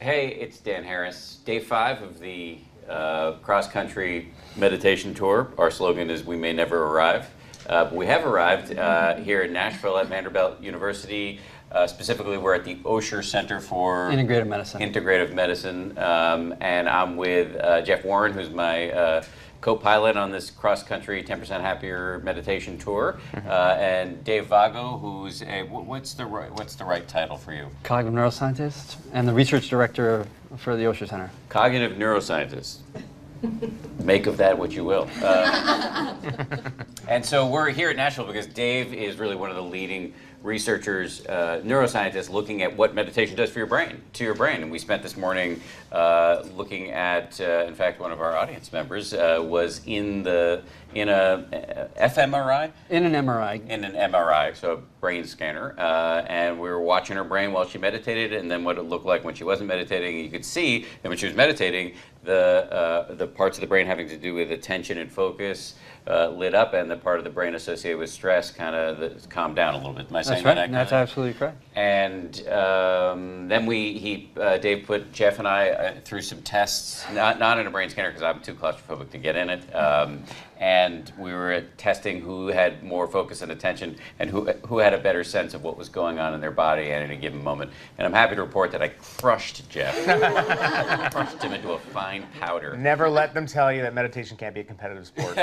Hey, it's Dan Harris. Day 5 of the cross-country meditation tour. Our slogan is "We may never arrive." But we have arrived here in Nashville at Vanderbilt University. Specifically, we're at the Osher Center for Integrative Medicine. And I'm with Jeff Warren, who's my co-pilot on this cross-country 10% Happier meditation tour, and Dave Vago, who's what's the right title for you? Cognitive neuroscientist and the research director for the Osher Center. Cognitive neuroscientist. Make of that what you will. And so we're here at Nashville because Dave is really one of the leading researchers, neuroscientists, looking at what meditation does for your brain, And we spent this morning looking at, in fact, one of our audience members was in a fMRI? In an MRI. In an MRI, so a brain scanner. And we were watching her brain while she meditated, and then what it looked like when she wasn't meditating. And you could see that when she was meditating, the parts of the brain having to do with attention and focus lit up, and the part of the brain associated with stress kind of calmed down a little bit. Am I saying that? That's absolutely correct. And then Dave put Jeff and I through some tests, not in a brain scanner because I'm too claustrophobic to get in it. And we were testing who had more focus and attention and who had a better sense of what was going on in their body at any given moment. And I'm happy to report that I crushed Jeff. Crushed him into a fine powder. Never let them tell you that meditation can't be a competitive sport.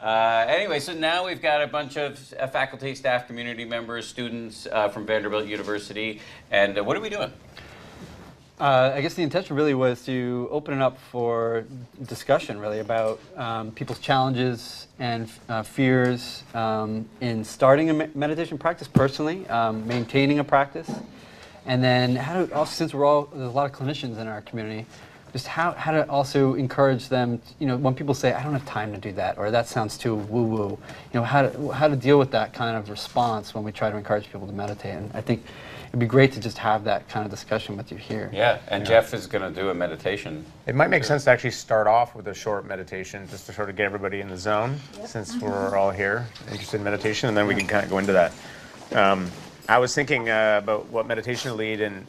Anyway, so now we've got a bunch of faculty, staff, community members, students from Vanderbilt University. And what are we doing? I guess the intention really was to open it up for discussion, really, about people's challenges and fears in starting a meditation practice personally, maintaining a practice, and then how to also, since there's a lot of clinicians in our community, just how to also encourage them. When people say, "I don't have time to do that," or "That sounds too woo-woo," how to deal with that kind of response when we try to encourage people to meditate. And I think it'd be great to just have that kind of discussion with you here. Yeah, and Jeff is going to do a meditation. It might make sense to actually start off with a short meditation just to sort of get everybody in the zone, since we're all here interested in meditation, and then we can kind of go into that. I was thinking about what meditation to lead, and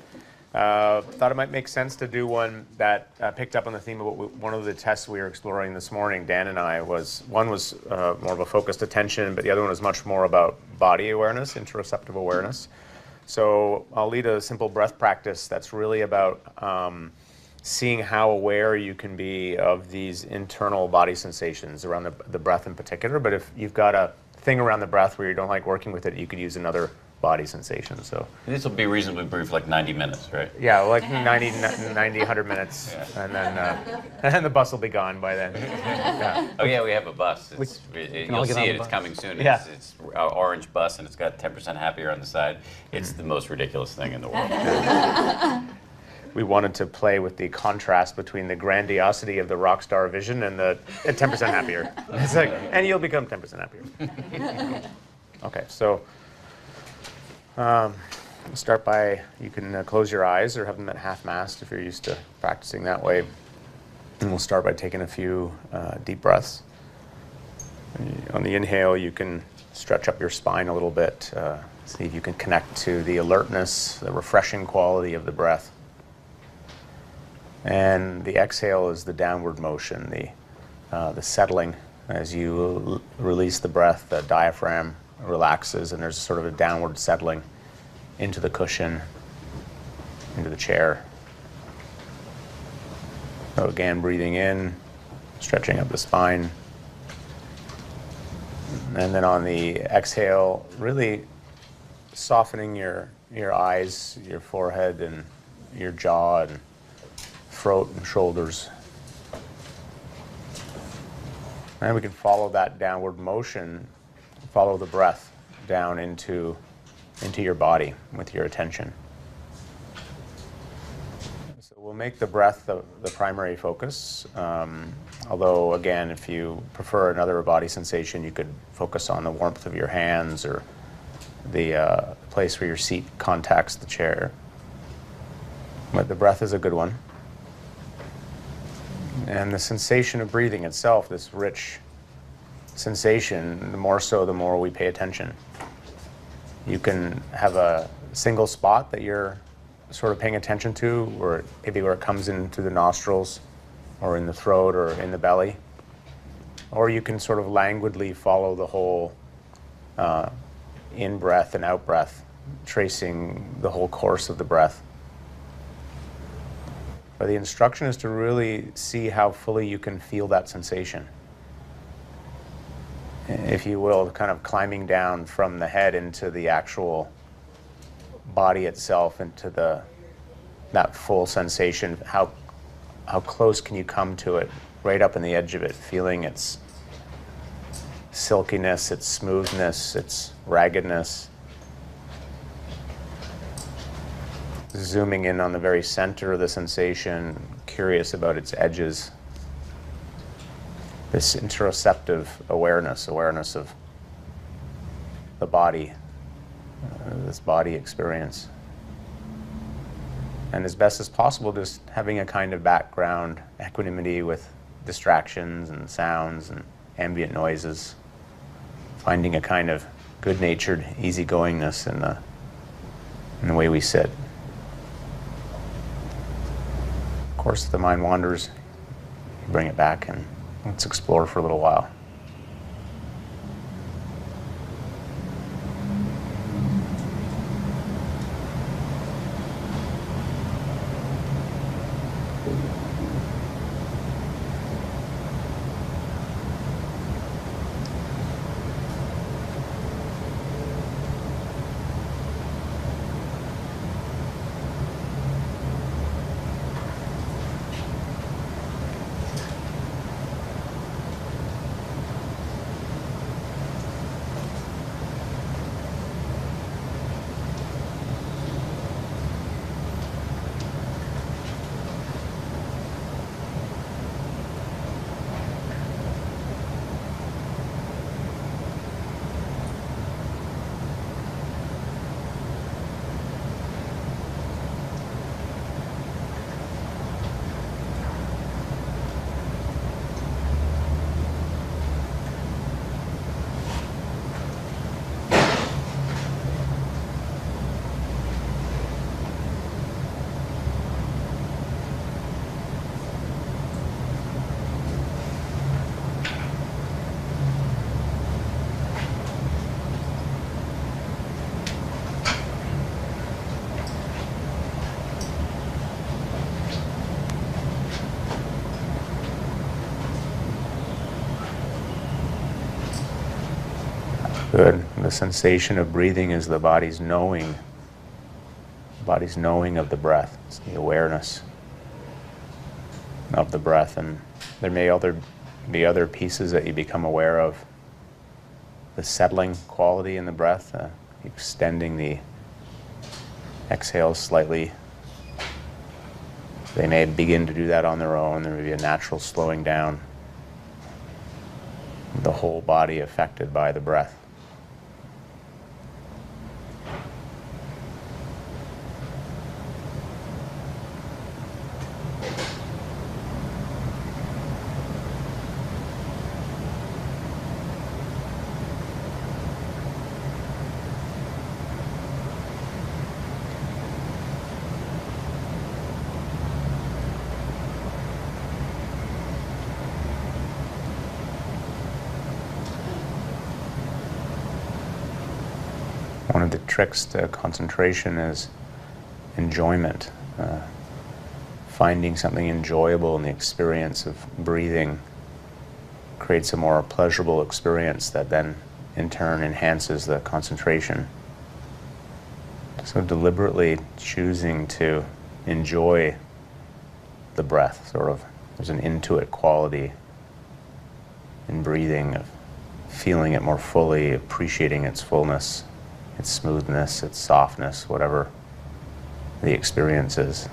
thought it might make sense to do one that picked up on the theme of one of the tests we were exploring this morning, Dan and I. One was more of a focused attention, but the other one was much more about body awareness, interoceptive awareness. So I'll lead a simple breath practice that's really about seeing how aware you can be of these internal body sensations around the breath in particular. But if you've got a thing around the breath where you don't like working with it, you could use another body sensation. So this will be reasonably brief, like 90 minutes, right? Yeah, like 90, 100 minutes, yeah. And then the bus will be gone by then. Yeah. Oh yeah, we have a bus. You'll see it. It's coming soon. Yeah. It's an orange bus, and it's got 10% Happier on the side. It's the most ridiculous thing in the world. We wanted to play with the contrast between the grandiosity of the rock star vision and the 10% Happier. It's like, and you'll become 10% happier. Okay, so start by, you can close your eyes or have them at half-mast if you're used to practicing that way. And we'll start by taking a few deep breaths. On the inhale, you can stretch up your spine a little bit. See if you can connect to the alertness, the refreshing quality of the breath. And the exhale is the downward motion, the settling. As you release the breath, the diaphragm relaxes, and there's sort of a downward settling into the cushion, into the chair. So again, breathing in, stretching up the spine. And then on the exhale, really softening your eyes, your forehead, and your jaw, and throat and shoulders. And we can follow that downward motion, follow the breath down into your body with your attention. So we'll make the breath the primary focus. Although, again, if you prefer another body sensation, you could focus on the warmth of your hands or the place where your seat contacts the chair. But the breath is a good one. And the sensation of breathing itself, this rich sensation, the more we pay attention. You can have a single spot that you're sort of paying attention to, or maybe where it comes in through the nostrils or in the throat or in the belly. Or you can sort of languidly follow the whole in-breath and out-breath, tracing the whole course of the breath. But the instruction is to really see how fully you can feel that sensation. If you will, kind of climbing down from the head into the actual body itself, into that full sensation. How close can you come to it, right up in the edge of it, feeling its silkiness, its smoothness, its raggedness. Zooming in on the very center of the sensation, curious about its edges. This interoceptive awareness of the body, this body experience. And as best as possible, just having a kind of background equanimity with distractions and sounds and ambient noises, finding a kind of good-natured easygoingness in the way we sit. Of course, if the mind wanders, you bring it back and let's explore for a little while. Good. The sensation of breathing is the body's knowing of the breath. It's the awareness of the breath. And there may be other pieces that you become aware of. The settling quality in the breath, extending the exhales slightly. They may begin to do that on their own. There may be a natural slowing down. The whole body affected by the breath. One of the tricks to concentration is enjoyment. Finding something enjoyable in the experience of breathing creates a more pleasurable experience that then in turn enhances the concentration. So deliberately choosing to enjoy the breath, sort of, there's an intuit quality in breathing, of feeling it more fully, appreciating its fullness, its smoothness, its softness, whatever the experience is.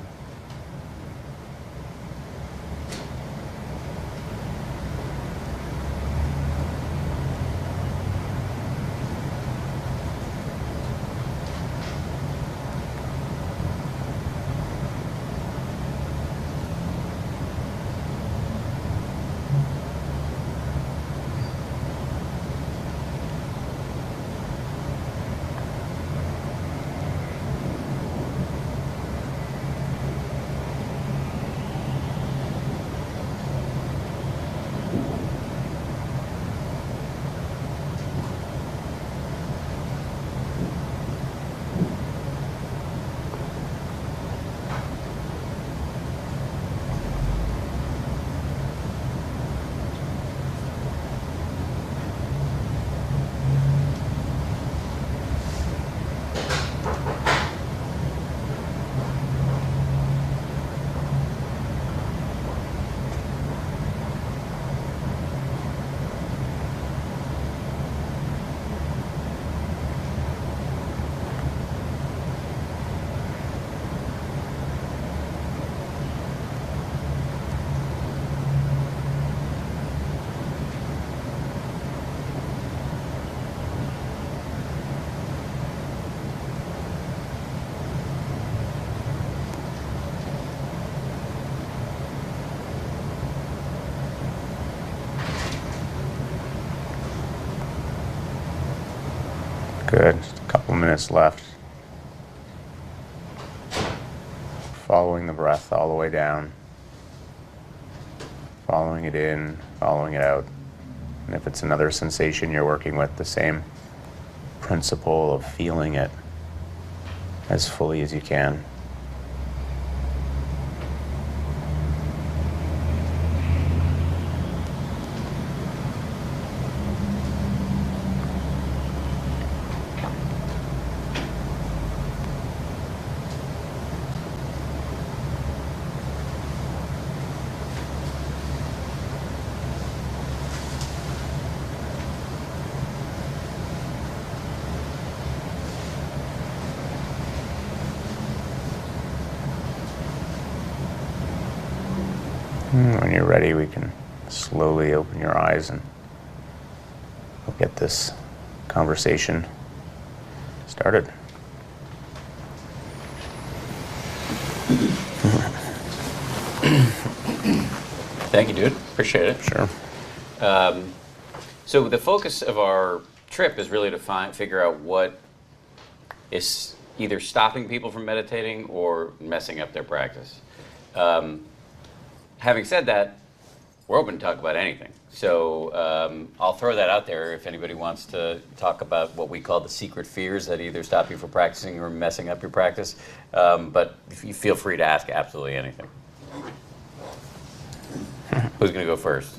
Good. Just a couple minutes left. Following the breath all the way down. Following it in, following it out. And if it's another sensation you're working with, the same principle of feeling it as fully as you can. When you're ready, we can slowly open your eyes and we'll get this conversation started. Thank you, dude. Appreciate it. Sure. So the focus of our trip is really to figure out what is either stopping people from meditating or messing up their practice. Having said that, we're open to talk about anything. So I'll throw that out there if anybody wants to talk about what we call the secret fears that either stop you from practicing or messing up your practice. But you feel free to ask absolutely anything. Who's going to go first?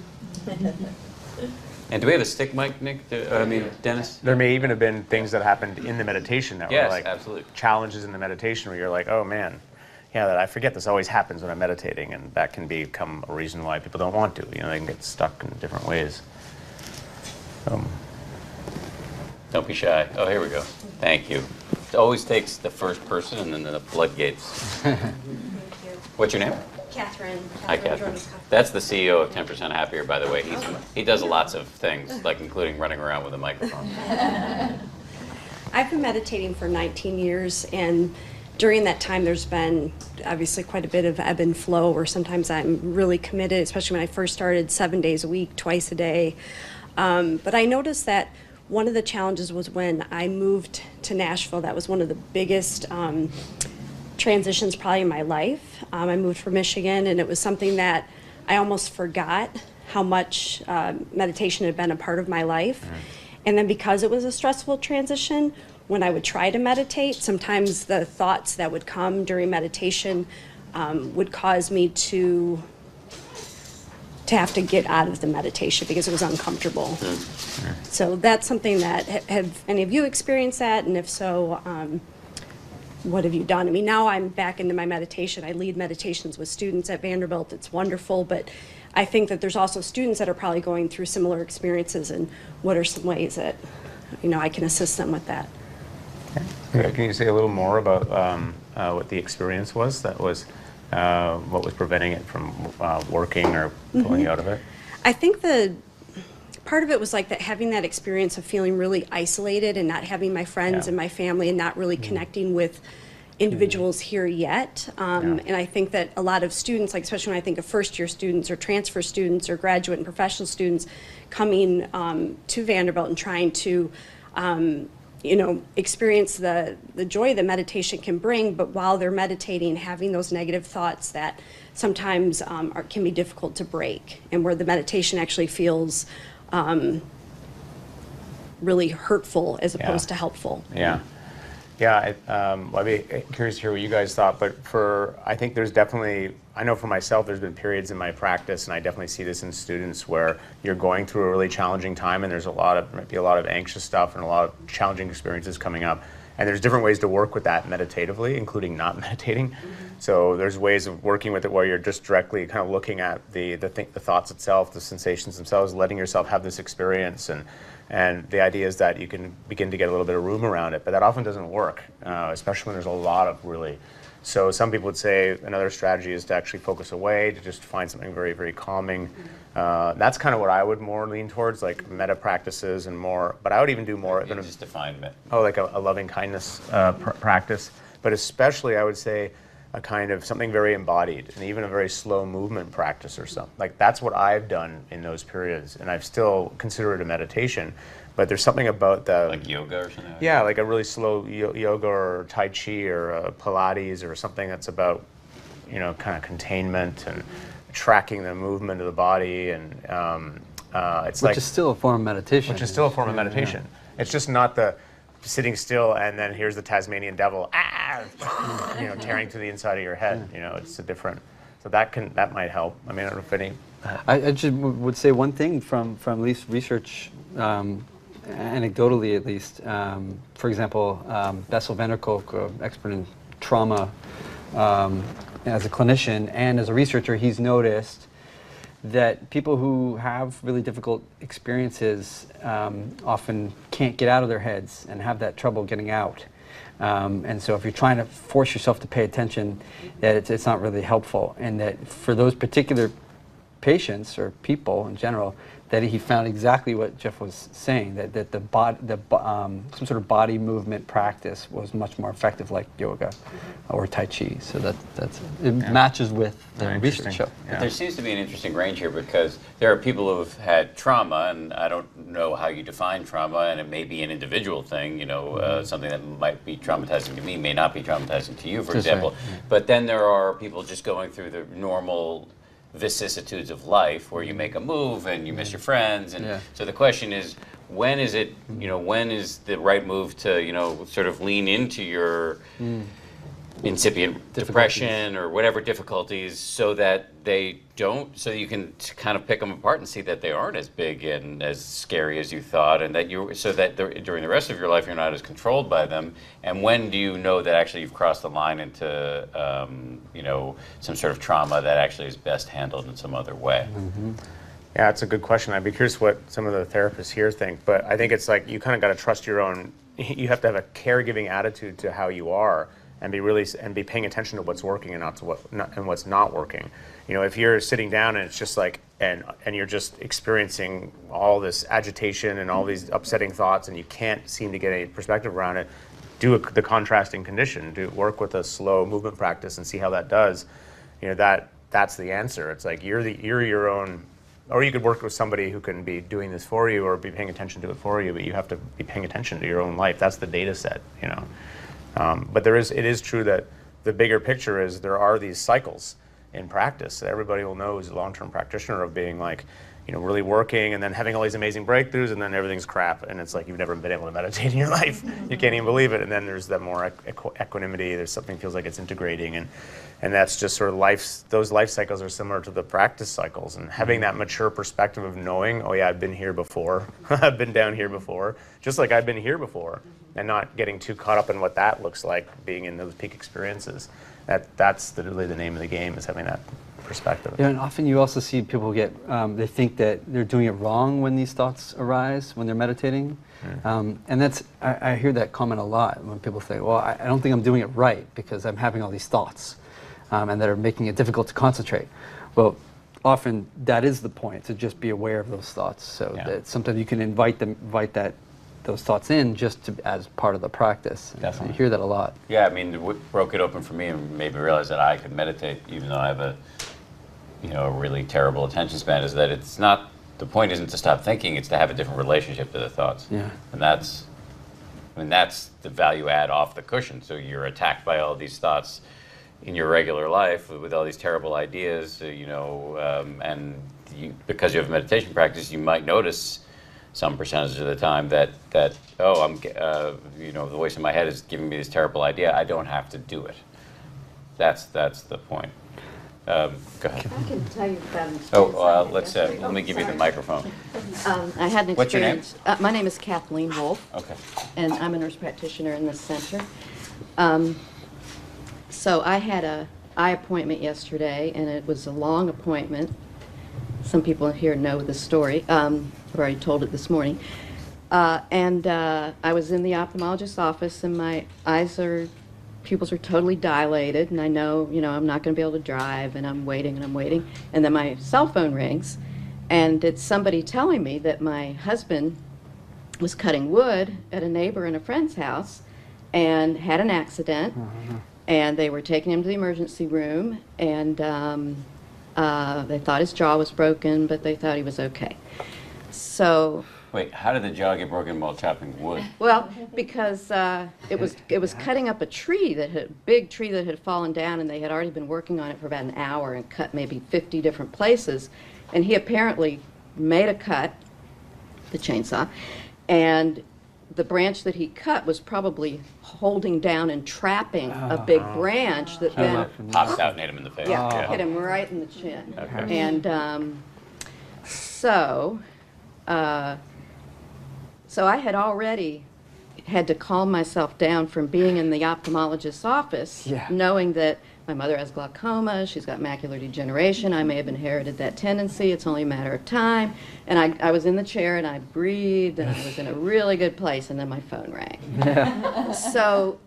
And do we have a stick mic, Nick? Dennis? There may even have been things that happened in the meditation that Yes, were like absolutely. challenges in the meditation where you're like, oh man, yeah, that I forget this always happens when I'm meditating, and that can become a reason why people don't want to. You know, they can get stuck in different ways. Don't be shy. Oh, here we go. Thank you. It always takes the first person and then the floodgates. Thank you. What's your name? Catherine. Hi, Catherine. That's the CEO of 10% Happier, by the way. He does lots of things, like including running around with a microphone. I've been meditating for 19 years, and during that time there's been obviously quite a bit of ebb and flow, where sometimes I'm really committed, especially when I first started 7 days a week, twice a day. But I noticed that one of the challenges was when I moved to Nashville. That was one of the biggest transitions probably in my life. I moved from Michigan, and it was something that I almost forgot how much meditation had been a part of my life. And then because it was a stressful transition, when I would try to meditate, sometimes the thoughts that would come during meditation would cause me to have to get out of the meditation because it was uncomfortable. So that's something that, have any of you experienced that? And if so, what have you done? I mean, now I'm back into my meditation. I lead meditations with students at Vanderbilt. It's wonderful, but I think that there's also students that are probably going through similar experiences, and what are some ways that, I can assist them with that? Can you say a little more about what the experience was that was, what was preventing it from working or pulling you out of it? I think the part of it was like that, having that experience of feeling really isolated and not having my friends and my family, and not really connecting with individuals here yet. And I think that a lot of students, like especially when I think of first-year students or transfer students or graduate and professional students coming to Vanderbilt and trying to experience the joy that meditation can bring, but while they're meditating, having those negative thoughts that sometimes can be difficult to break, and where the meditation actually feels really hurtful as opposed to helpful. Yeah, I'd be curious to hear what you guys thought, but I think there's definitely, I know for myself, there's been periods in my practice, and I definitely see this in students, where you're going through a really challenging time, and there's might be a lot of anxious stuff and a lot of challenging experiences coming up. And there's different ways to work with that meditatively, including not meditating. So there's ways of working with it where you're just directly kind of looking at the thoughts itself, the sensations themselves, letting yourself have this experience. And the idea is that you can begin to get a little bit of room around it, but that often doesn't work, especially when there's a lot of really. So some people would say another strategy is to actually focus away, to just find something very, very calming. That's kind of what I would more lean towards, like metta practices and more, but I would even do more. You just defined it. Like a loving kindness practice. But especially I would say a kind of something very embodied, and even a very slow movement practice or something. Like that's what I've done in those periods, and I've still consider it a meditation. But there's something about the Like yoga or something? yeah, like a really slow yoga or Tai Chi or Pilates or something that's about, kind of containment and tracking the movement of the body, and it's Which is still a form of meditation. which is still a form of meditation. It's just not the sitting still and then here's the Tasmanian devil, tearing to the inside of your head. It's a different. So that might help. I mean, I don't know if any. I just would say one thing from at least research, anecdotally at least. For example, Bessel van der Kolk, expert in trauma, as a clinician and as a researcher, he's noticed that people who have really difficult experiences often can't get out of their heads and have that trouble getting out. And so if you're trying to force yourself to pay attention, that it's not really helpful. And that for those particular patients or people in general, that he found exactly what Jeff was saying, that some sort of body movement practice was much more effective, like yoga or Tai Chi. So it matches with the research show. Yeah. But there seems to be an interesting range here because there are people who have had trauma, and I don't know how you define trauma, and it may be an individual thing, something that might be traumatizing to me may not be traumatizing to you, for That's example. right. But then there are people just going through the normal vicissitudes of life where you make a move and you miss your friends, and so the question is, when is the right move to sort of lean into your incipient depression or whatever difficulties, so that so you can kind of pick them apart and see that they aren't as big and as scary as you thought, and that during the rest of your life you're not as controlled by them. And when do you know that actually you've crossed the line into some sort of trauma that actually is best handled in some other way? Mm-hmm. Yeah, it's a good question. I'd be curious what some of the therapists here think, but I think it's like you kind of got to trust your own. You have to have a caregiving attitude to how you are, and be paying attention to what's working and what's not working. If you're sitting down and it's just like and you're just experiencing all this agitation and all these upsetting thoughts, and you can't seem to get any perspective around it, do the contrasting condition. Work with a slow movement practice and see how that does. That's the answer. It's like you're your own. Or you could work with somebody who can be doing this for you or be paying attention to it for you, but you have to be paying attention to your own life. That's the data set, But it is true that the bigger picture is there are these cycles in practice that everybody will know as a long-term practitioner of being like, really working and then having all these amazing breakthroughs and then everything's crap and it's like you've never been able to meditate in your life. You can't even believe it. And then there's that more equanimity. There's something feels like it's integrating, and that's just sort of those life cycles are similar to the practice cycles, and having that mature perspective of knowing, oh yeah, I've been here before. I've been down here before, just like I've been here before, and not getting too caught up in what that looks like, being in those peak experiences. That's really the name of the game, is having that perspective. Yeah, and often you also see people they think that they're doing it wrong when these thoughts arise, when they're meditating. And I hear that comment a lot when people say, well, I don't think I'm doing it right because I'm having all these thoughts and that are making it difficult to concentrate. Well, often that is the point, to just be aware of those thoughts. So that sometimes you can invite those thoughts in just as part of the practice. Definitely. You hear that a lot. Yeah, I mean, what broke it open for me and made me realize that I could meditate even though I have a really terrible attention span, is that the point isn't to stop thinking, it's to have a different relationship to the thoughts. Yeah. And that's the value add off the cushion. So you're attacked by all these thoughts in your regular life with all these terrible ideas, and because you have a meditation practice, you might notice some percentage of the time that I'm the voice in my head is giving me this terrible idea. I don't have to do it. That's the point. Go ahead. I can tell you about an experience. Let me give you the microphone. I had an experience. What's your name? My name is Kathleen Wolf. Okay. And I'm a nurse practitioner in this center. So I had an eye appointment yesterday, and it was a long appointment. Some people here know the story. I've already told it this morning. And I was in the ophthalmologist's office, and my pupils are totally dilated, and I know, I'm not going to be able to drive, and I'm waiting. And then my cell phone rings, and it's somebody telling me that my husband was cutting wood at a neighbor and a friend's house and had an accident And they were taking him to the emergency room, and they thought his jaw was broken, but they thought he was okay. So, Wait, how did the jaw get broken while chopping wood? well, because it was cutting up a big tree that had fallen down, and they had already been working on it for about an hour and cut maybe 50 different places. And he apparently made a cut, the chainsaw, and the branch that he cut was probably holding down and trapping a big branch that then Pops out and hit him in the face. hit him right in the chin. Okay. And so I had already had to calm myself down from being in the ophthalmologist's office, knowing that my mother has glaucoma, she's got macular degeneration, I may have inherited that tendency, it's only a matter of time. And I was in the chair and I breathed and I was in a really good place, and then my phone rang. So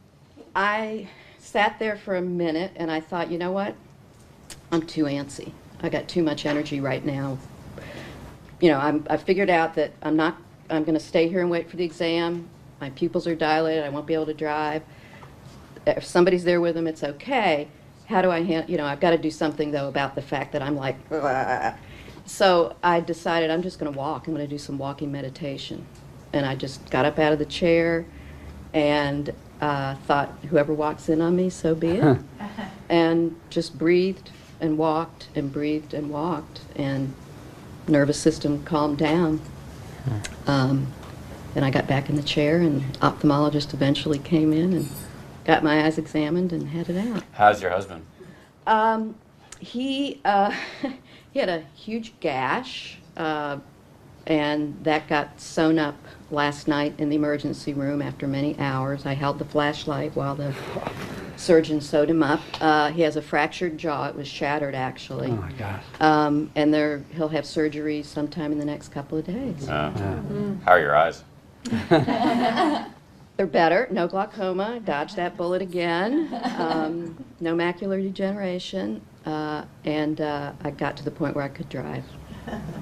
I sat there for a minute and I thought, you know what? I'm too antsy. I got too much energy right now. You know, I figured out that I'm going to stay here and wait for the exam. My pupils are dilated, I won't be able to drive. If somebody's there with them, it's okay. How do I I've got to do something, though, about the fact that I'm like, ugh. So I decided I'm just going to walk. I'm going to do some walking meditation. And I just got up out of the chair and thought, whoever walks in on me, so be it. And just breathed and walked and breathed and walked, and nervous system calmed down. Then I got back in the chair, and ophthalmologist eventually came in and got my eyes examined and had it out. How's your husband? He had a huge gash, and that got sewn up last night in the emergency room after many hours. I held the flashlight while the surgeon sewed him up. He has a fractured jaw. It was shattered, actually. Oh my gosh. And he'll have surgery sometime in the next couple of days. How are your eyes? They're better. No glaucoma. Dodged that bullet again. No macular degeneration. And I got to the point where I could drive.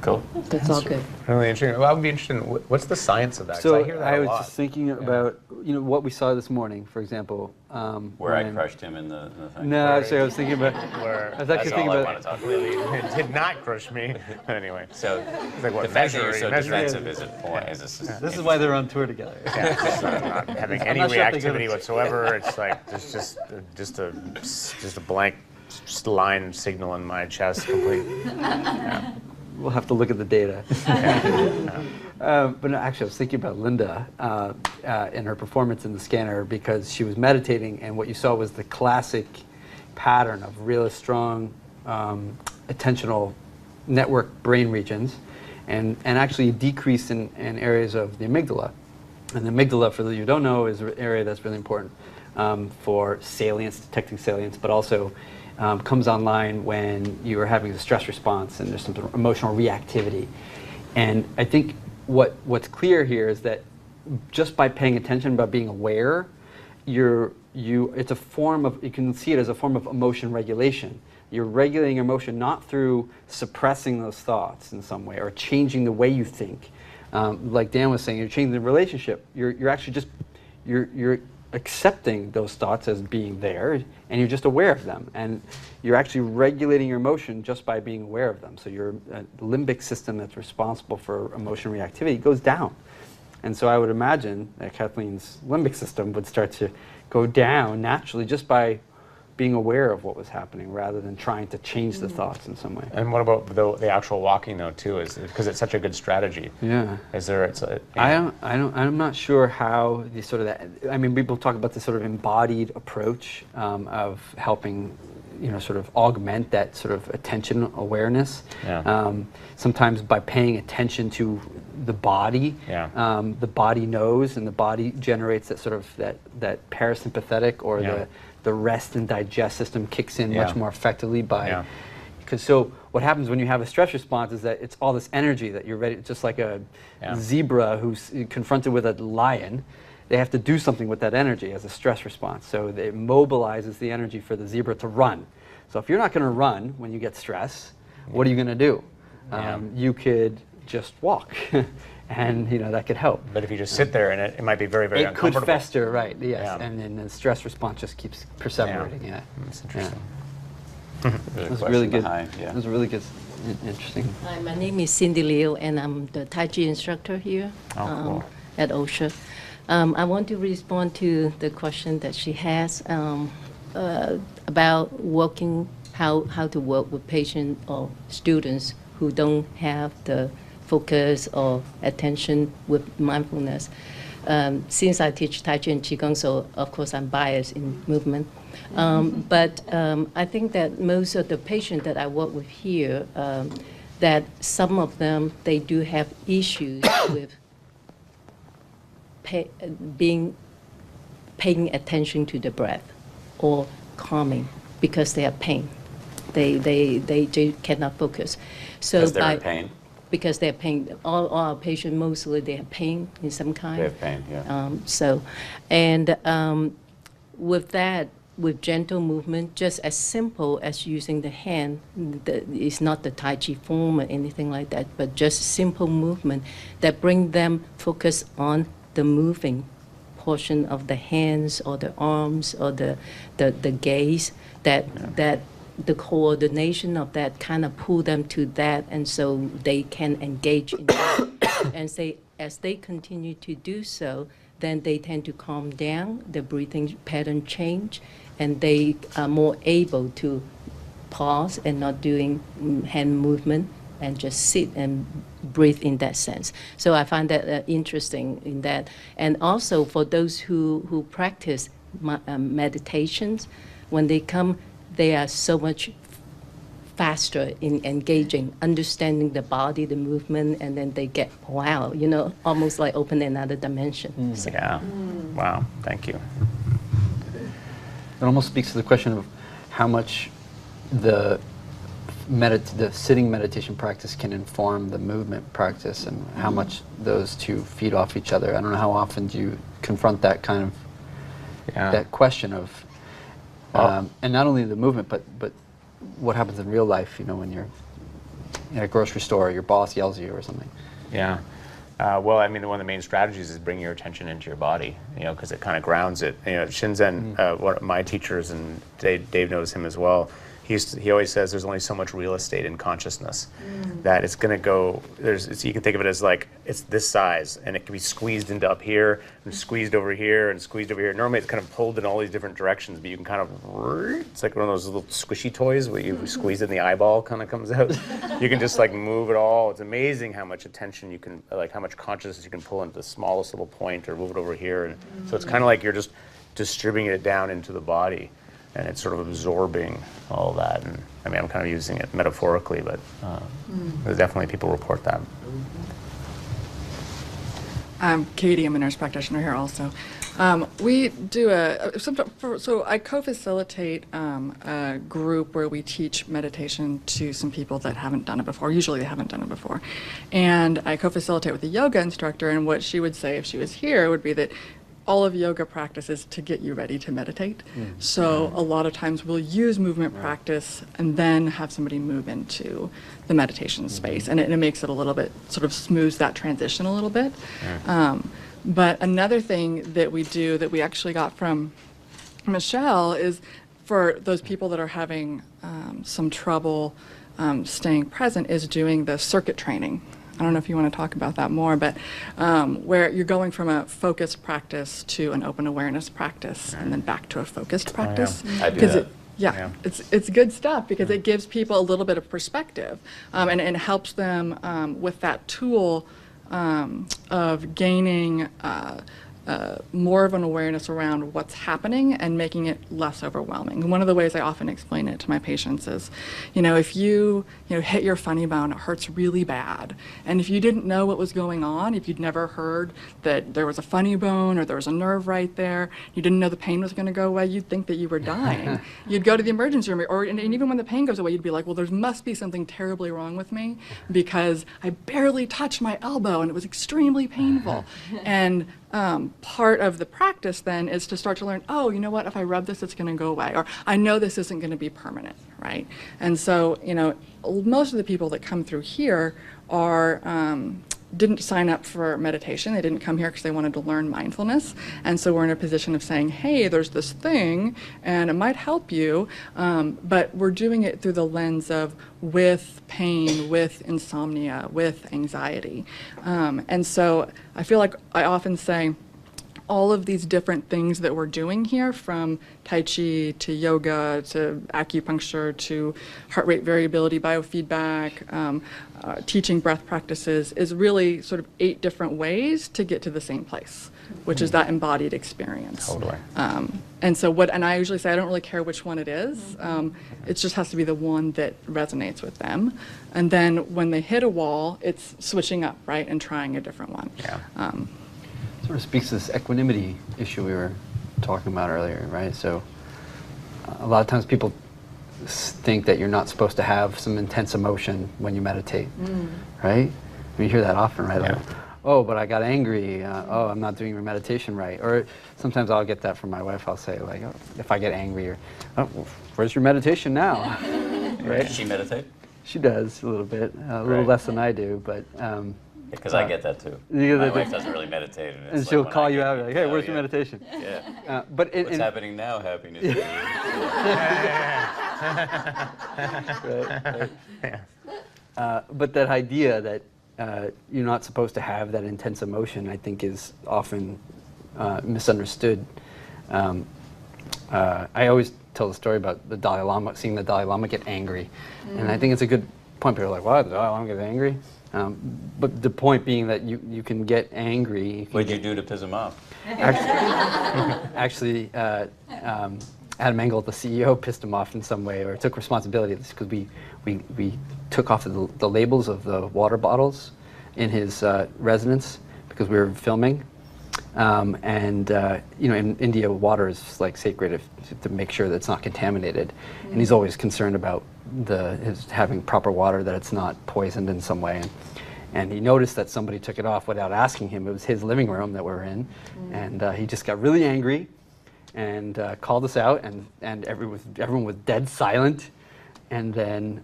Cool. So it's all good. Really interesting. Well, I would be interested in what's the science of that? 'Cause So I hear that I a was lot. just thinking about what we saw this morning, for example. Where I when- crushed him in the thing? No, actually, I was thinking about. Where I was That's actually all thinking I about. want to talk about. really it did not crush me. But anyway, So it's like what the fact that you're so measuring- defensive is a point. This is why they're on tour together. not having any not sure if they reactivity go- whatsoever. It's like there's just a blank line signal in my chest. Complete. We'll have to look at the data. But no, actually, I was thinking about Linda and her performance in the scanner, because she was meditating, and what you saw was the classic pattern of really strong attentional network brain regions, and actually a decrease in areas of the amygdala. And the amygdala, for those you don't know, is an area that's really important for salience, detecting salience, but also comes online when you are having a stress response and there's some emotional reactivity. And I think what's clear here is that just by paying attention, by being aware, it's a form of, you can see it as a form of emotion regulation. You're regulating your emotion not through suppressing those thoughts in some way or changing the way you think. Like Dan was saying, you're changing the relationship. You're actually just you're accepting those thoughts as being there, and you're just aware of them, and you're actually regulating your emotion just by being aware of them. So your limbic system that's responsible for emotion reactivity goes down. And so I would imagine that Kathleen's limbic system would start to go down naturally just by being aware of what was happening rather than trying to change the thoughts in some way. And what about the actual walking though too? Is because it's such a good strategy. Yeah. Is there? I'm not sure how the sort of that. I mean, people talk about this sort of embodied approach of helping, sort of augment that sort of attention awareness. Yeah. Sometimes by paying attention to the body, the body knows, and the body generates that sort of that parasympathetic or the rest and digest system kicks in much more effectively by. Because so what happens when you have a stress response is that it's all this energy that you're ready, just like a zebra who's confronted with a lion. They have to do something with that energy as a stress response. So it mobilizes the energy for the zebra to run. So if you're not going to run when you get stressed, what are you going to do? You could just walk. and that could help. But if you just sit there in it, it might be very, very It could uncomfortable. fester, right? Yes, Yeah. and then the stress response just keeps perseverating. Yeah, That's interesting. There's a It was question really good. behind, yeah. It was really good, interesting. Hi, my name is Cindy Liu, and I'm the Tai Chi instructor here Oh, cool. at OSHA. I want to respond to the question that she has about working, how to work with patients or students who don't have the focus or attention with mindfulness. Since I teach Tai Chi and Qigong, so of course I'm biased in movement. But I think that most of the patients that I work with here, that some of them, they do have issues with paying attention to the breath or calming because they have pain. They cannot focus. So Because they're in pain. because they have pain. All our patients, mostly they have pain in some kind. They have pain, yeah. With that, with gentle movement, just as simple as using the hand, it's not the Tai Chi form or anything like that, but just simple movement that bring them focus on the moving portion of the hands or the arms or the gaze, that the coordination of that kind of pull them to that, and so they can engage in that. And say, as they continue to do so, then they tend to calm down, the breathing pattern change, and they are more able to pause and not doing hand movement and just sit and breathe in that sense. So I find that interesting in that. And also for those who practice meditations, when they come, they are so much faster in engaging, understanding the body, the movement, and then they get, wow, almost like open another dimension. So. Yeah. Wow. Thank you. It almost speaks to the question of how much the sitting meditation practice can inform the movement practice, and how much those two feed off each other. I don't know how often do you confront that kind of that question of, and not only the movement, but what happens in real life. When you're in a grocery store, your boss yells at you or something. Yeah. Well, I mean, one of the main strategies is bringing your attention into your body, because it kind of grounds it. Shinzen, one of my teachers, and Dave knows him as well, he always says there's only so much real estate in consciousness, that it's going to go, you can think of it as like, it's this size, and it can be squeezed into up here, and squeezed over here, and squeezed over here. Normally it's kind of pulled in all these different directions, but you can kind of, it's like one of those little squishy toys where you squeeze it and the eyeball kind of comes out. You can just like move it all. It's amazing how much attention you can, like how much consciousness you can pull into the smallest little point, or move it over here. And so it's kind of like you're just distributing it down into the body, and it's sort of absorbing all that. And I mean, I'm kind of using it metaphorically, but there's definitely people report that. I'm Katie. I'm a nurse practitioner here also. We do so I co-facilitate a group where we teach meditation to some people that haven't done it before. Usually they haven't done it before. And I co-facilitate with a yoga instructor, and what she would say if she was here would be that all of yoga practice is to get you ready to meditate. So a lot of times we'll use movement practice and then have somebody move into the meditation space. And it makes it a little bit, sort of smooths that transition a little bit. But another thing that we do that we actually got from Michelle is for those people that are having some trouble staying present, is doing the circuit training. I don't know if you want to talk about that more, but where you're going from a focused practice to an open awareness practice, and then back to a focused practice. I do that. It's good stuff, because it gives people a little bit of perspective, and it helps them with that tool of gaining more of an awareness around what's happening and making it less overwhelming. And one of the ways I often explain it to my patients is, if you hit your funny bone, it hurts really bad. And if you didn't know what was going on, if you'd never heard that there was a funny bone or there was a nerve right there, you didn't know the pain was going to go away, you'd think that you were dying. You'd go to the emergency room, and even when the pain goes away, you'd be like, well, there must be something terribly wrong with me, because I barely touched my elbow and it was extremely painful. And part of the practice then is to start to learn, oh, you know what, if I rub this, it's going to go away, or I know this isn't going to be permanent, right? And so, most of the people that come through here are didn't sign up for meditation. They didn't come here because they wanted to learn mindfulness. And so we're in a position of saying, hey, there's this thing and it might help you, but we're doing it through the lens of with pain, with insomnia, with anxiety. And so I feel like I often say, all of these different things that we're doing here, from Tai Chi to yoga to acupuncture to heart rate variability biofeedback, teaching breath practices, is really sort of 8 different ways to get to the same place, which is that embodied experience. Totally. And so and I usually say I don't really care which one it is. It just has to be the one that resonates with them. And then when they hit a wall, it's switching up, right, and trying a different one. Yeah. Sort of speaks to this equanimity issue we were talking about earlier, right? So a lot of times people think that you're not supposed to have some intense emotion when you meditate, right? We hear that often, right? Yeah. Like, oh, but I got angry. Oh, I'm not doing your meditation right. Or sometimes I'll get that from my wife. I'll say, like, oh, if I get angry, or, oh, well, where's your meditation now? Right? Does she meditate? She does a little bit, a little Right. less than I do, but Because I get that too. You get My that wife too? doesn't really meditate. And, and it's she'll like when call I you get- out, like, hey, oh, where's your yeah. meditation? Yeah. But What's happening now, happiness? to you? But that idea that you're not supposed to have that intense emotion, I think, is often misunderstood. I always tell the story about the Dalai Lama, seeing the Dalai Lama get angry. And I think it's a good point. People are like, what, the Dalai Lama gets angry? But the point being that you can get angry. You can What'd you do to piss him off? Actually, Adam Engel, the CEO, pissed him off in some way, or took responsibility of this, because we took off the labels of the water bottles in his residence because we were filming. You know, in India, water is like sacred to make sure that it's not contaminated. And he's always concerned about his having proper water, that it's not poisoned in some way. And he noticed that somebody took it off without asking him. It was his living room that we're in. And he just got really angry and called us out, and everyone was dead silent. And then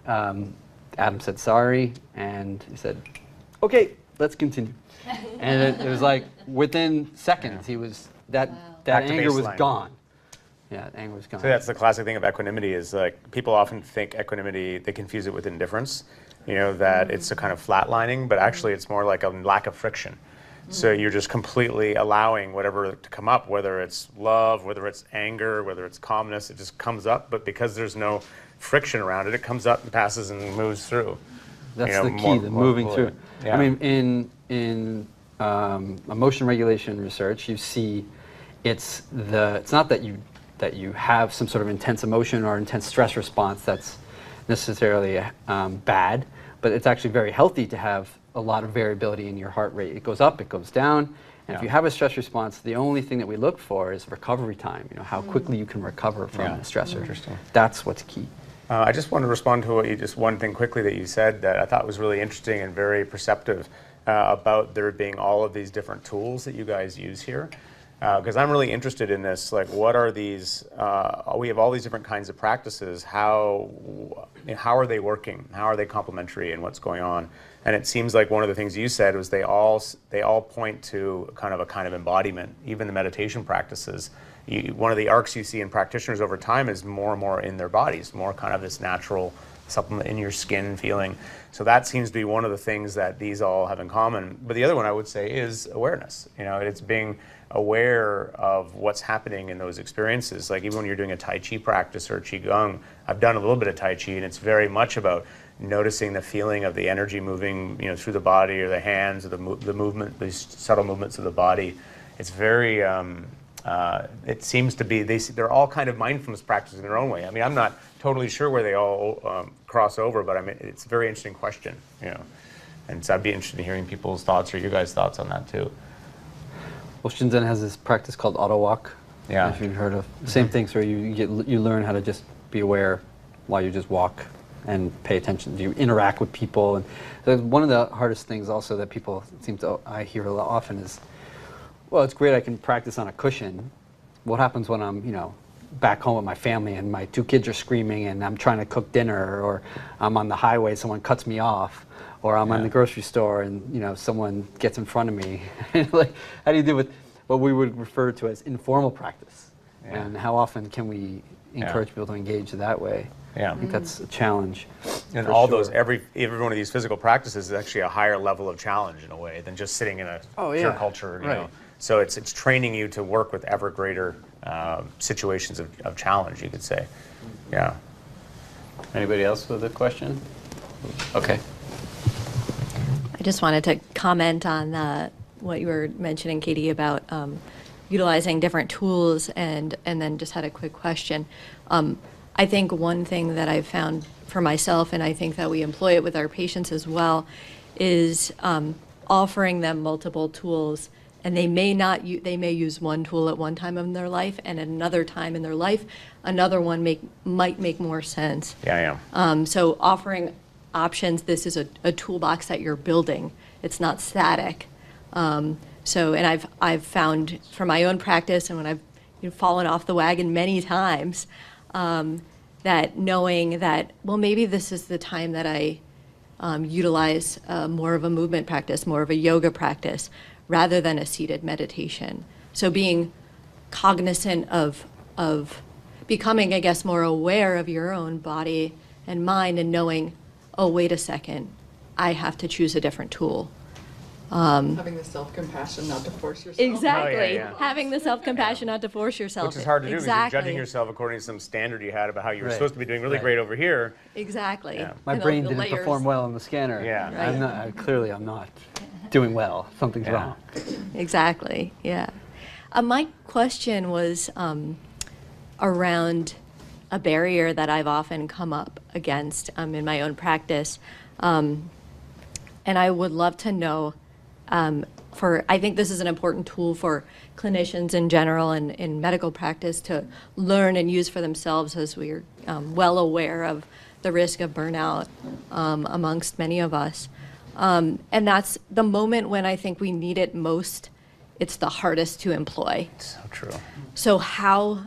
Adam said sorry, and he said, okay, let's continue. And it was like within seconds, he was that Back to anger was baseline. gone. Yeah, anger was gone. So that's the classic thing of equanimity, is like people often think equanimity, they confuse it with indifference, you know, that it's a kind of flatlining, but actually it's more like a lack of friction. So you're just completely allowing whatever to come up, whether it's love, whether it's anger, whether it's calmness, it just comes up, but because there's no friction around it, it comes up and passes and moves through. That's you know, the key, the moving through. Yeah. I mean, in emotion regulation research, you see it's not that you have some sort of intense emotion or intense stress response that's necessarily bad, but it's actually very healthy to have a lot of variability in your heart rate. It goes up, it goes down, and if you have a stress response, the only thing that we look for is recovery time. You know, how quickly you can recover from a stressor. Interesting. That's what's key. I just want to respond to just one thing quickly that you said that I thought was really interesting and very perceptive about there being all of these different tools that you guys use here. Because I'm really interested in this, like what are these, we have all these different kinds of practices, how are they working, how are they complementary, and what's going on? And it seems like one of the things you said was they all point to a kind of embodiment, even the meditation practices. One of the arcs you see in practitioners over time is more and more in their bodies, more kind of this natural supplement in your skin feeling. So that seems to be one of the things that these all have in common. But the other one I would say is awareness. You know, it's being aware of what's happening in those experiences. Like even when you're doing a Tai Chi practice or Qigong, I've done a little bit of Tai Chi, and it's very much about noticing the feeling of the energy moving, you know, through the body or the hands or the movement, these subtle movements of the body. It's very, it seems to be, they're all kind of mindfulness practices in their own way. I mean, I'm not totally sure where they all cross over, but I mean, it's a very interesting question, you know. And so I'd be interested in hearing people's thoughts or you guys' thoughts on that too. Well, Shinzen has this practice called auto walk. Yeah. If you've heard of. Same things where you learn how to just be aware while you just walk and pay attention. You interact with people. And so one of the hardest things also that people I hear a lot often is, well, it's great I can practice on a cushion. What happens when I'm, you know, back home with my family and my 2 kids are screaming and I'm trying to cook dinner, or I'm on the highway, someone cuts me off, or I'm in Yeah. the grocery store and someone gets in front of me. Like, how do you deal with what we would refer to as informal practice? Yeah. And how often can we encourage people to engage that way? Yeah. I think that's a challenge. And for all sure. those, every one of these physical practices is actually a higher level of challenge in a way than just sitting in a Oh, pure yeah. culture. You Right. know. So it's training you to work with ever greater situations of challenge, you could say. Yeah. Anybody else with a question? Okay. I just wanted to comment on what you were mentioning, Katie, about utilizing different tools, and then just had a quick question. I think one thing that I've found for myself, and I think that we employ it with our patients as well, is offering them multiple tools. And they may not. They may use one tool at one time in their life, and at another time in their life, another one might make more sense. Yeah, yeah. So offering options. This is a toolbox that you're building. It's not static. And I've found from my own practice, and when I've fallen off the wagon many times, that knowing that, well, maybe this is the time that I utilize more of a movement practice, more of a yoga practice, rather than a seated meditation. So being cognizant of becoming, I guess, more aware of your own body and mind, and knowing, oh, wait a second, I have to choose a different tool. Having the self-compassion not to force yourself. Exactly. Oh, yeah. Having the self-compassion not to force yourself. Which is hard to do because Exactly. you're judging yourself according to some standard you had about how you were Right. supposed to be doing really Right. great over here. Exactly. Yeah. My And brain the didn't layers. perform well on the scanner. Yeah. Right. I'm not, clearly I'm not doing well. Something's Yeah. wrong. Exactly, yeah. My question was around a barrier that I've often come up against in my own practice. And I would love to know, I think this is an important tool for clinicians in general and in medical practice to learn and use for themselves, as we're well aware of the risk of burnout amongst many of us. And that's the moment when I think we need it most. It's the hardest to employ. So true. So how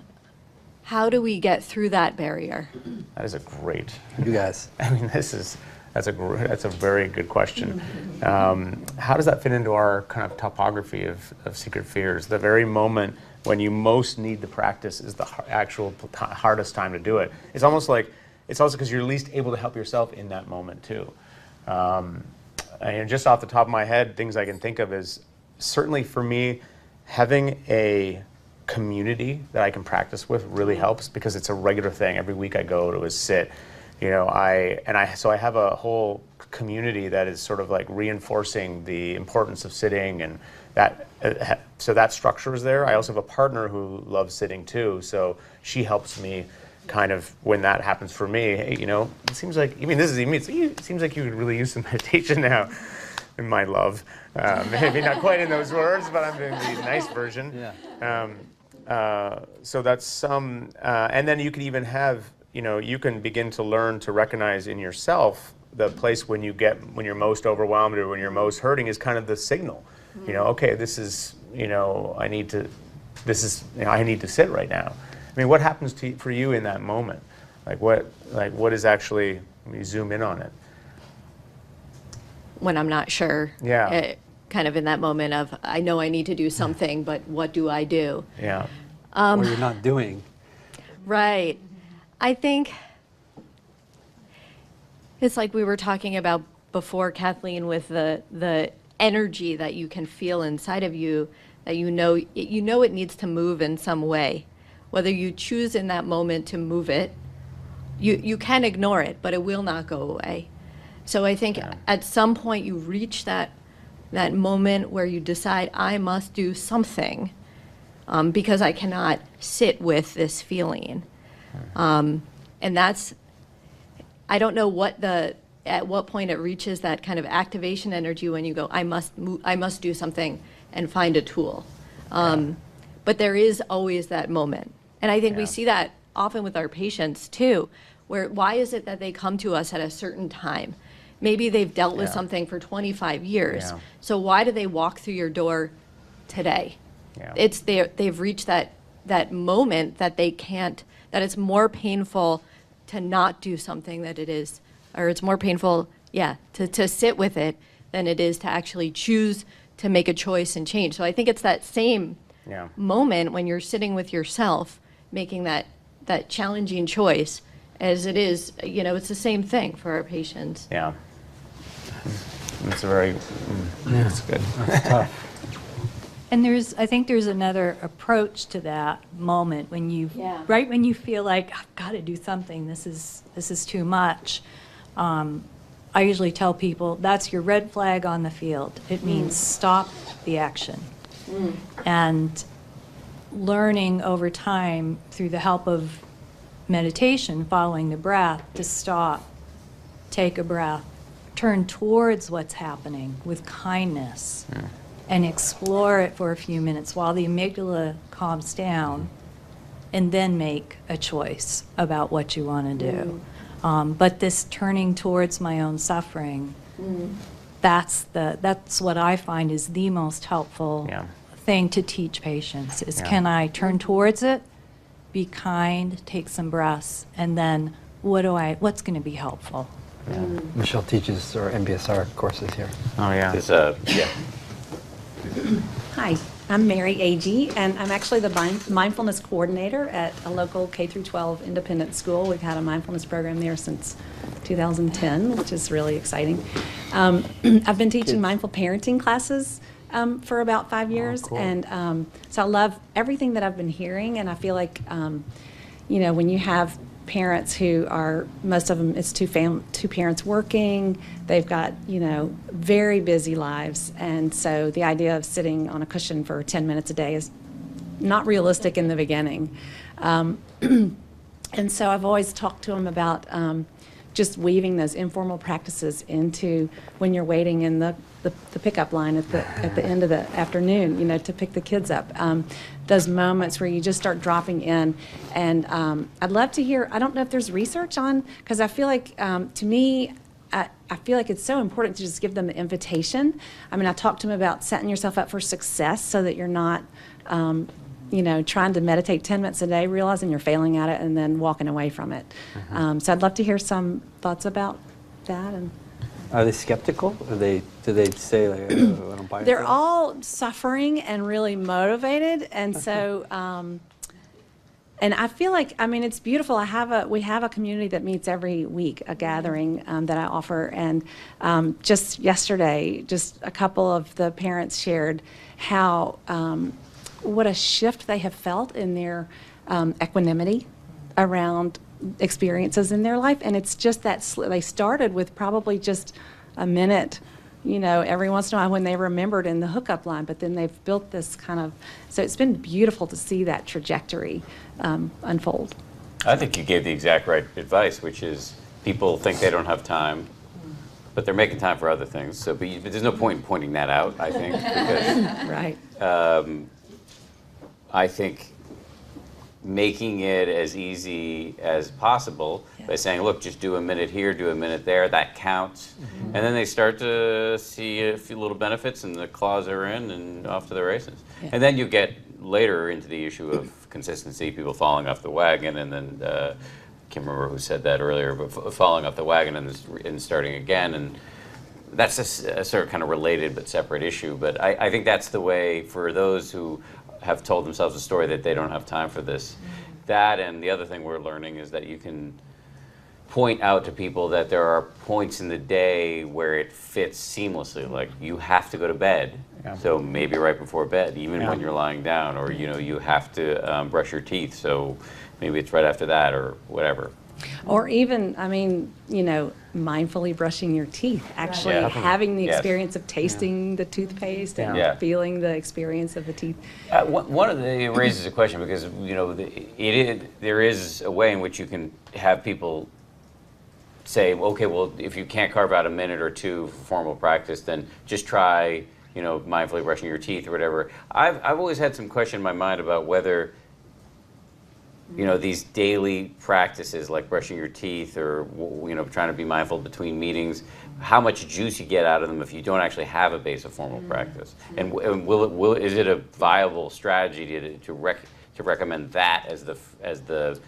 do we get through that barrier? That is a great. You guys. I mean, that's a very good question. How does that fit into our kind of topography of secret fears? The very moment when you most need the practice is the actual hardest time to do it. It's almost like, it's also because you're least able to help yourself in that moment too. And just off the top of my head, things I can think of is, certainly for me, having a community that I can practice with really helps, because it's a regular thing. Every week I go to a sit. So I have a whole community that is sort of like reinforcing the importance of sitting, and that so that structure is there. I also have a partner who loves sitting too, so she helps me kind of when that happens for me. Hey, it seems like, it seems like you could really use some meditation now, in my love. Maybe not quite in those words, but I'm doing the nice version. Yeah. So that's some, and then you can even have, you can begin to learn to recognize in yourself the place when you're most overwhelmed or when you're most hurting is kind of the signal. Okay, this is, I need to sit right now. I mean, what happens for you in that moment? What is actually, let me zoom in on it. When I'm not sure. Yeah. Kind of in that moment of, I know I need to do something, but what do I do? Yeah. Or you're not doing. Right. I think it's like we were talking about before, Kathleen, with the energy that you can feel inside of you, that you know it needs to move in some way. Whether you choose in that moment to move it, you can ignore it, but it will not go away. So I think at some point you reach that moment where you decide, I must do something because I cannot sit with this feeling. And that's, I don't know at what point it reaches that kind of activation energy when you go, I must do something and find a tool. But there is always that moment. And I think we see that often with our patients too, where why is it that they come to us at a certain time? Maybe they've dealt with something for 25 years. Yeah. So why do they walk through your door today? Yeah. They've reached that moment that they can't, that it's more painful to not do something that it is, or it's more painful, to sit with it than it is to actually choose to make a choice and change. So I think it's that same moment when you're sitting with yourself, making that challenging choice, as it is, it's the same thing for our patients. Yeah. That's that's good. That's tough. And I think there's another approach to that moment when right when you feel like, I've got to do something, this is too much. I usually tell people, that's your red flag on the field. It means stop the action. And learning over time through the help of meditation, following the breath, to stop, take a breath, turn towards what's happening with kindness, and explore it for a few minutes while the amygdala calms down, and then make a choice about what you want to do. But this turning towards my own suffering, that's what I find is the most helpful thing to teach patients, is can I turn towards it, be kind, take some breaths, and then what's going to be helpful? Michelle teaches our MBSR courses here. Oh, yeah. Hi, I'm Mary Agee, and I'm actually the mindfulness coordinator at a local K through 12 independent school. We've had a mindfulness program there since 2010, which is really exciting. I've been teaching mindful parenting classes for about 5 years, and so I love everything that I've been hearing, and I feel like, when you have parents who are, most of them, it's two parents working, they've got, very busy lives, and so the idea of sitting on a cushion for 10 minutes a day is not realistic in the beginning. And so I've always talked to them about just weaving those informal practices into when you're waiting in the pickup line at the end of the afternoon, to pick the kids up. Those moments where you just start dropping in. And I'd love to hear, I don't know if there's research on, because I feel like, to me, I feel like it's so important to just give them the invitation. I mean, I talked to them about setting yourself up for success so that you're not, trying to meditate 10 minutes a day, realizing you're failing at it, and then walking away from it. So I'd love to hear some thoughts about that. And Are they skeptical? Do they say, like, oh, I don't buy it? they're all suffering and really motivated, and so, and I feel like, it's beautiful. We have a community that meets every week, a gathering that I offer, and just yesterday, just a couple of the parents shared how, what a shift they have felt in their equanimity around experiences in their life. And it's just that they started with probably just a minute, every once in a while when they remembered in the hookup line, but then they've built this kind of, so it's been beautiful to see that trajectory unfold. I think you gave the exact right advice, which is people think they don't have time, but they're making time for other things. So but there's no point in pointing that out, I think, because Right. I think making it as easy as possible by saying, look, just do a minute here, do a minute there, that counts. And then they start to see a few little benefits, and the claws are in and off to the races. And then you get later into the issue of consistency, people falling off the wagon, and then, I can't remember who said that earlier, but falling off the wagon and starting again. And that's a sort of kind of related but separate issue. But I think that's the way for those who have told themselves a story that they don't have time for this. That, and the other thing we're learning is that you can point out to people that there are points in the day where it fits seamlessly, like you have to go to bed, so maybe right before bed, even when you're lying down, or you have to brush your teeth, so maybe it's right after that, or whatever. Or even, mindfully brushing your teeth, actually having the experience of tasting the toothpaste and feeling the experience of the teeth. One of the, it raises a question, because there is a way in which you can have people say, okay, well, if you can't carve out a minute or two for formal practice, then just try, mindfully brushing your teeth or whatever. I've always had some question in my mind about whether these daily practices like brushing your teeth or, trying to be mindful between meetings, how much juice you get out of them if you don't actually have a base of formal practice. And is it a viable strategy to recommend that as the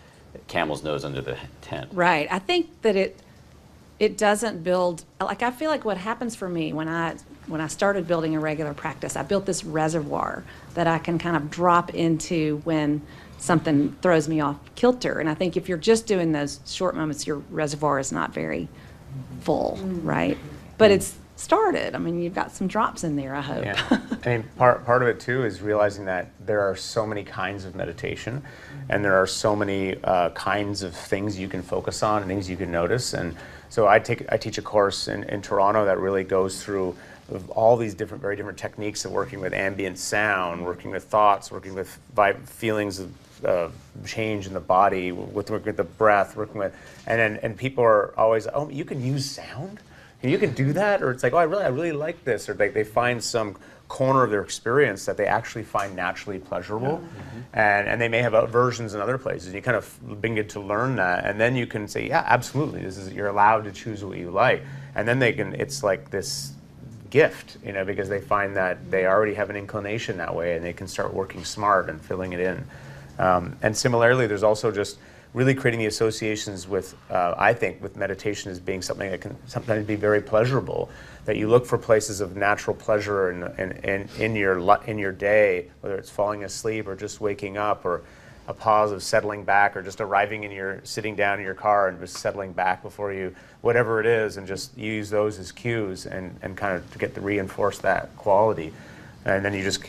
camel's nose under the tent. Right. I think that it doesn't build, like, I feel like what happens for me when I started building a regular practice, I built this reservoir that I can kind of drop into when something throws me off kilter. And I think if you're just doing those short moments, your reservoir is not very full, right? But it's started. I mean, you've got some drops in there, I hope. Yeah. I mean, part of it too is realizing that there are so many kinds of meditation, and there are so many kinds of things you can focus on and things you can notice. And so I teach a course in Toronto that really goes through all these very different techniques of working with ambient sound, working with thoughts, working with feelings of change in the body, working with the breath, and people are always, oh, you can use sound? You can do that? Or it's like, oh, I really like this. Or they find some corner of their experience that they actually find naturally pleasurable. And they may have aversions in other places. And you kind of begin to learn that. And then you can say, yeah, absolutely, you're allowed to choose what you like. And then it's like this gift, because they find that they already have an inclination that way, and they can start working smart and filling it in. And similarly, there's also just really creating the associations with, I think, with meditation as being something that can sometimes be very pleasurable. That you look for places of natural pleasure in your day, whether it's falling asleep or just waking up, or a pause of settling back, or just sitting down in your car and just settling back before you, whatever it is, and just use those as cues and kind of to reinforce that quality. And then you just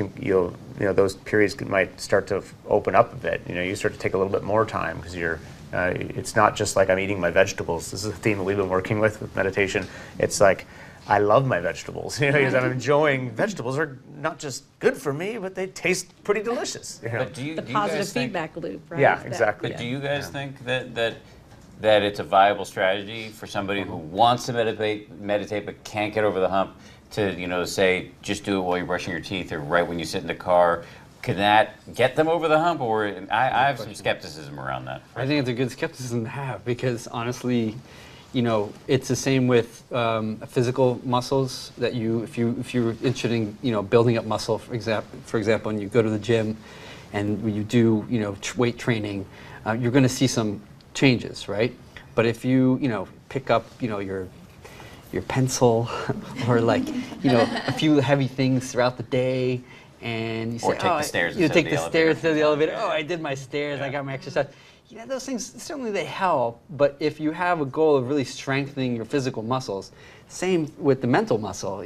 those periods might start to open up a bit. You start to take a little bit more time because it's not just like I'm eating my vegetables. This is a theme that we've been working with meditation. It's like, I love my vegetables, because I'm enjoying vegetables are not just good for me, but they taste pretty delicious. But do you Positive guys think, feedback loop, right? Yeah, exactly. But do you guys think that it's a viable strategy for somebody who wants to meditate but can't get over the hump to, say, just do it while you're brushing your teeth or right when you sit in the car? Can that get them over the hump? Or I have some skepticism around that. I think it's a good skepticism to have, because honestly, it's the same with physical muscles that if you're interested in building up muscle, for example, and you go to the gym and when you do weight training, you're going to see some changes, right? But if you pick up your pencil or a few heavy things throughout the day, and you say, take the stairs you instead take of the the stairs to the elevator. elevator. Oh, I did my stairs. I got my exercise. Those things certainly they help. But if you have a goal of really strengthening your physical muscles, same with the mental muscle.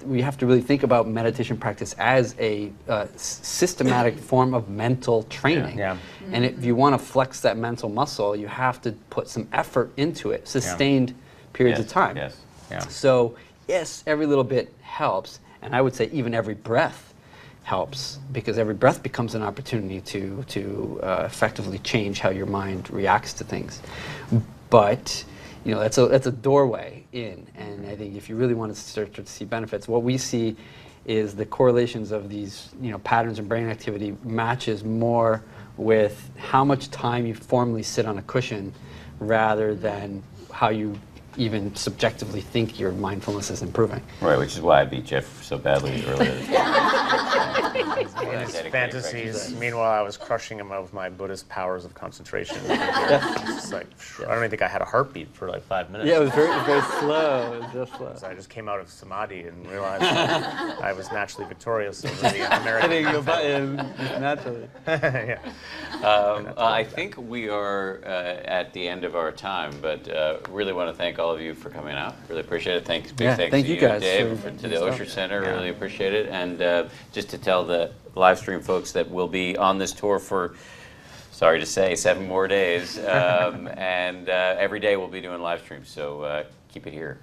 We have to really think about meditation practice as a systematic form of mental training. Yeah. And if you want to flex that mental muscle, you have to put some effort into it, sustained periods of time. Yes. Yeah. So yes, every little bit helps, and I would say even every breath helps, because every breath becomes an opportunity to effectively change how your mind reacts to things. But that's a doorway in, and I think if you really want to start to see benefits, what we see is the correlations of these patterns in brain activity matches more with how much time you formally sit on a cushion rather than how you even subjectively think your mindfulness is improving. Right, which is why I beat Jeff so badly earlier. His fantasies. Meanwhile, I was crushing him with my Buddhist powers of concentration. It's like, I don't even think I had a heartbeat for like 5 minutes. Yeah, it was very slow. It was just slow. So I just came out of samadhi and realized that I was naturally victorious over the American. Hitting your button naturally. Yeah. I think we are at the end of our time, but really want to thank all of you for coming out. Really appreciate it. Thanks Yeah, to thank you guys Dave, for to the your Osher stuff. Center. Really appreciate it. And just to tell the live stream folks that we'll be on this tour for, sorry to say, 7 more days. And every day we'll be doing live streams. So keep it here.